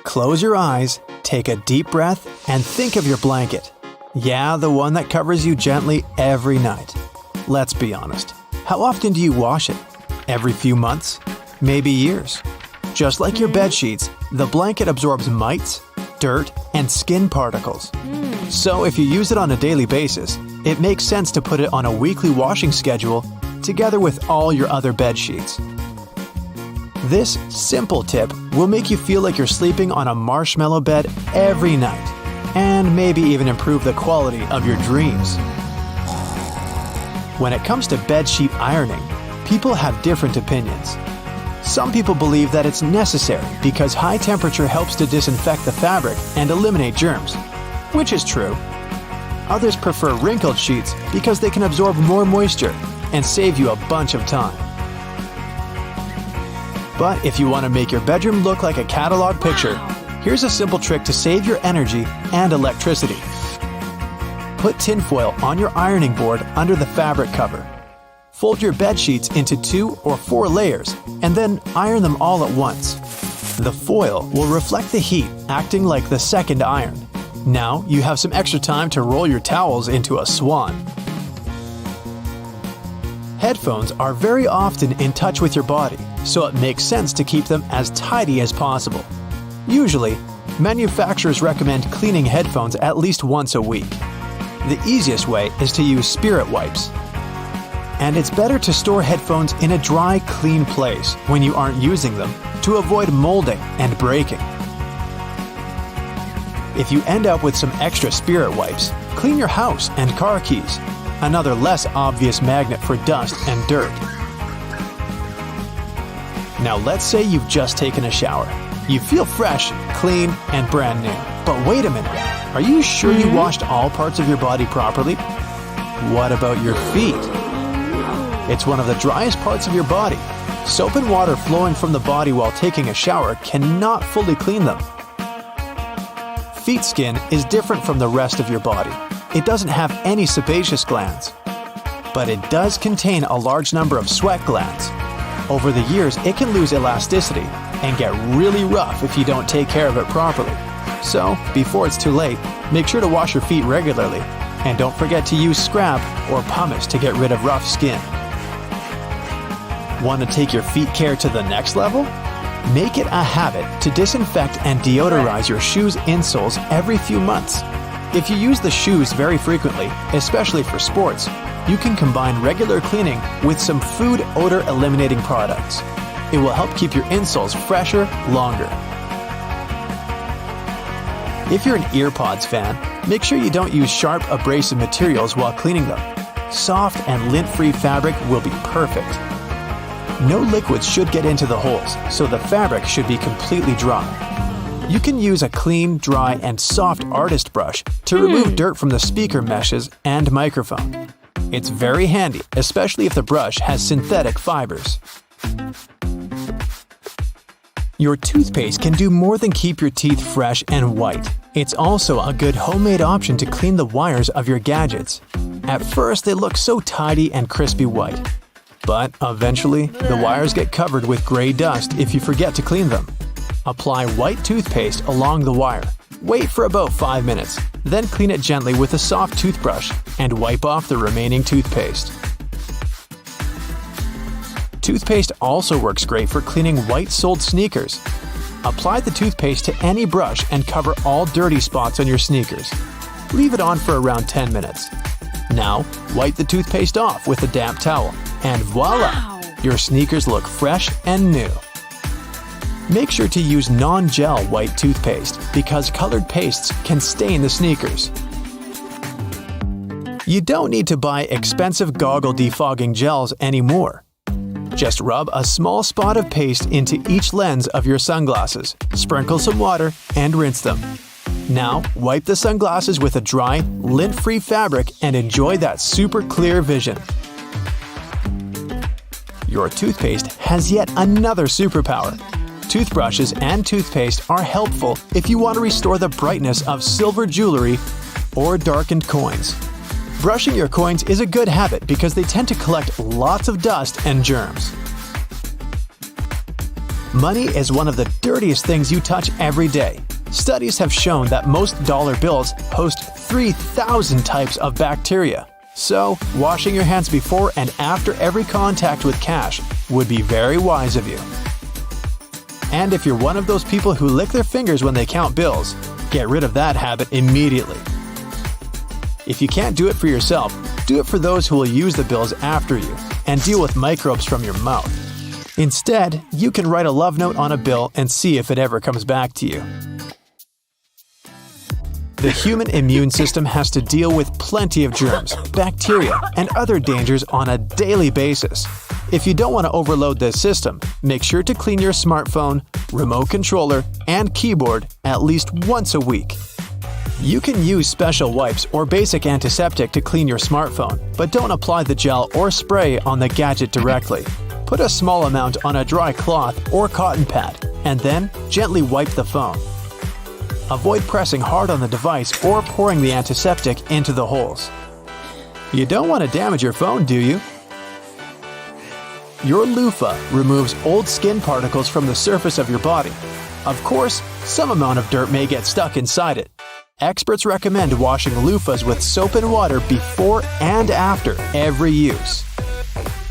Close your eyes, take a deep breath, and think of your blanket. Yeah, the one that covers you gently every night. Let's be honest. How often do you wash it? Every few months? Maybe years? Just like your bed sheets, the blanket absorbs mites, dirt, and skin particles. So if you use it on a daily basis, it makes sense to put it on a weekly washing schedule together with all your other bed sheets. This simple tip will make you feel like you're sleeping on a marshmallow bed every night, and maybe even improve the quality of your dreams. When it comes to bed sheet ironing, people have different opinions. Some people believe that it's necessary because high temperature helps to disinfect the fabric and eliminate germs, which is true. Others prefer wrinkled sheets because they can absorb more moisture and save you a bunch of time. But if you want to make your bedroom look like a catalog picture, here's a simple trick to save your energy and electricity. Put tinfoil on your ironing board under the fabric cover. Fold your bed sheets into 2 or 4 layers and then iron them all at once. The foil will reflect the heat, acting like the second iron. Now you have some extra time to roll your towels into a swan. Headphones are very often in touch with your body, so it makes sense to keep them as tidy as possible. Usually, manufacturers recommend cleaning headphones at least once a week. The easiest way is to use spirit wipes. And it's better to store headphones in a dry, clean place when you aren't using them to avoid molding and breaking. If you end up with some extra spirit wipes, clean your house and car keys, another less obvious magnet for dust and dirt. Now let's say you've just taken a shower. You feel fresh, clean, and brand new. But wait a minute, are you sure you washed all parts of your body properly? What about your feet? It's one of the driest parts of your body. Soap and water flowing from the body while taking a shower cannot fully clean them. Feet skin is different from the rest of your body. It doesn't have any sebaceous glands, but it does contain a large number of sweat glands. Over the years, it can lose elasticity and get really rough if you don't take care of it properly. So, before it's too late, make sure to wash your feet regularly, and don't forget to use scrap or pumice to get rid of rough skin. Want to take your feet care to the next level? Make it a habit to disinfect and deodorize your shoes' insoles every few months. If you use the shoes very frequently, especially for sports, you can combine regular cleaning with some food odor eliminating products. It will help keep your insoles fresher longer. If you're an EarPods fan, make sure you don't use sharp abrasive materials while cleaning them. Soft and lint-free fabric will be perfect. No liquids should get into the holes, so the fabric should be completely dry. You can use a clean, dry, and soft artist brush to remove dirt from the speaker meshes and microphone. It's very handy, especially if the brush has synthetic fibers. Your toothpaste can do more than keep your teeth fresh and white. It's also a good homemade option to clean the wires of your gadgets. At first, they look so tidy and crispy white. But eventually, the wires get covered with gray dust if you forget to clean them. Apply white toothpaste along the wire. Wait for about 5 minutes, then clean it gently with a soft toothbrush and wipe off the remaining toothpaste. Toothpaste also works great for cleaning white-soled sneakers. Apply the toothpaste to any brush and cover all dirty spots on your sneakers. Leave it on for around 10 minutes. Now, wipe the toothpaste off with a damp towel, and voila! Your sneakers look fresh and new. Make sure to use non-gel white toothpaste because colored pastes can stain the sneakers. You don't need to buy expensive goggle defogging gels anymore. Just rub a small spot of paste into each lens of your sunglasses, sprinkle some water, and rinse them. Now, wipe the sunglasses with a dry, lint-free fabric and enjoy that super clear vision. Your toothpaste has yet another superpower. Toothbrushes and toothpaste are helpful if you want to restore the brightness of silver jewelry or darkened coins. Brushing your coins is a good habit because they tend to collect lots of dust and germs. Money is one of the dirtiest things you touch every day. Studies have shown that most dollar bills host 3,000 types of bacteria. So, washing your hands before and after every contact with cash would be very wise of you. And if you're one of those people who lick their fingers when they count bills, get rid of that habit immediately. If you can't do it for yourself, do it for those who will use the bills after you and deal with microbes from your mouth. Instead, you can write a love note on a bill and see if it ever comes back to you. The human immune system has to deal with plenty of germs, bacteria, and other dangers on a daily basis. If you don't want to overload this system, make sure to clean your smartphone, remote controller, and keyboard at least once a week. You can use special wipes or basic antiseptic to clean your smartphone, but don't apply the gel or spray on the gadget directly. Put a small amount on a dry cloth or cotton pad, and then gently wipe the phone. Avoid pressing hard on the device or pouring the antiseptic into the holes. You don't want to damage your phone, do you? Your loofah removes old skin particles from the surface of your body. Of course, some amount of dirt may get stuck inside it. Experts recommend washing loofahs with soap and water before and after every use.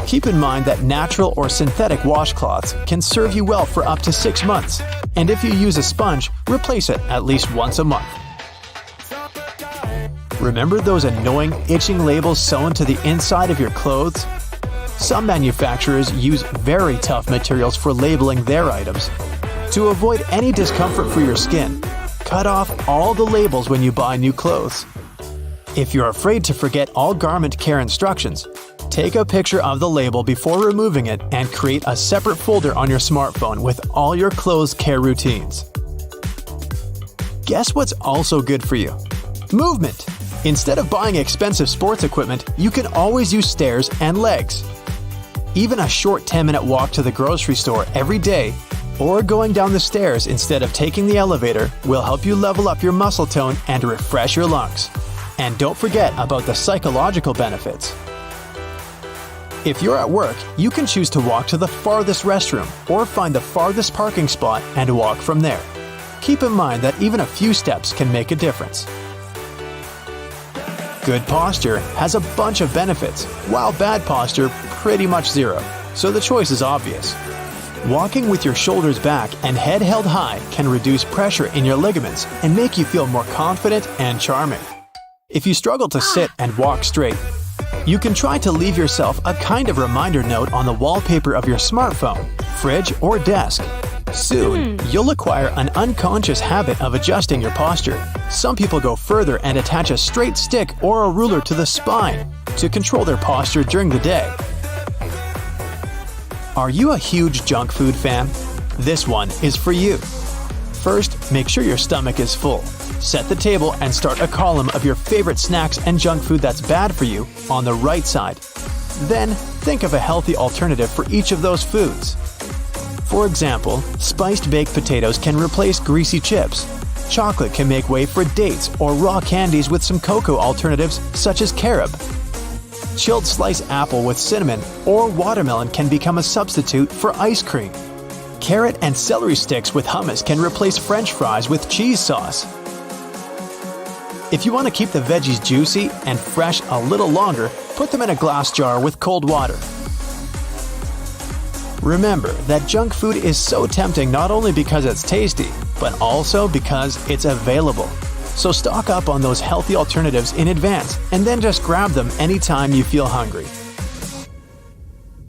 Keep in mind that natural or synthetic washcloths can serve you well for up to 6 months, and if you use a sponge, replace it at least once a month. Remember those annoying itching labels sewn to the inside of your clothes? Some manufacturers use very tough materials for labeling their items. To avoid any discomfort for your skin, cut off all the labels when you buy new clothes. If you're afraid to forget all garment care instructions, take a picture of the label before removing it and create a separate folder on your smartphone with all your clothes care routines. Guess what's also good for you? Movement! Instead of buying expensive sports equipment, you can always use stairs and legs. Even a short 10-minute walk to the grocery store every day or going down the stairs instead of taking the elevator will help you level up your muscle tone and refresh your lungs. And don't forget about the psychological benefits. If you're at work, you can choose to walk to the farthest restroom or find the farthest parking spot and walk from there. Keep in mind that even a few steps can make a difference. Good posture has a bunch of benefits, while bad posture pretty much zero, so the choice is obvious. Walking with your shoulders back and head held high can reduce pressure in your ligaments and make you feel more confident and charming. If you struggle to sit and walk straight, you can try to leave yourself a kind of reminder note on the wallpaper of your smartphone, fridge, or desk. Soon, you'll acquire an unconscious habit of adjusting your posture. Some people go further and attach a straight stick or a ruler to the spine to control their posture during the day. Are you a huge junk food fan? This one is for you. First, make sure your stomach is full. Set the table and start a column of your favorite snacks and junk food that's bad for you on the right side. Then, think of a healthy alternative for each of those foods. For example, spiced baked potatoes can replace greasy chips. Chocolate can make way for dates or raw candies with some cocoa alternatives such as carob. Chilled sliced apple with cinnamon or watermelon can become a substitute for ice cream. Carrot and celery sticks with hummus can replace French fries with cheese sauce. If you want to keep the veggies juicy and fresh a little longer, put them in a glass jar with cold water. Remember that junk food is so tempting not only because it's tasty, but also because it's available. So stock up on those healthy alternatives in advance and then just grab them anytime you feel hungry.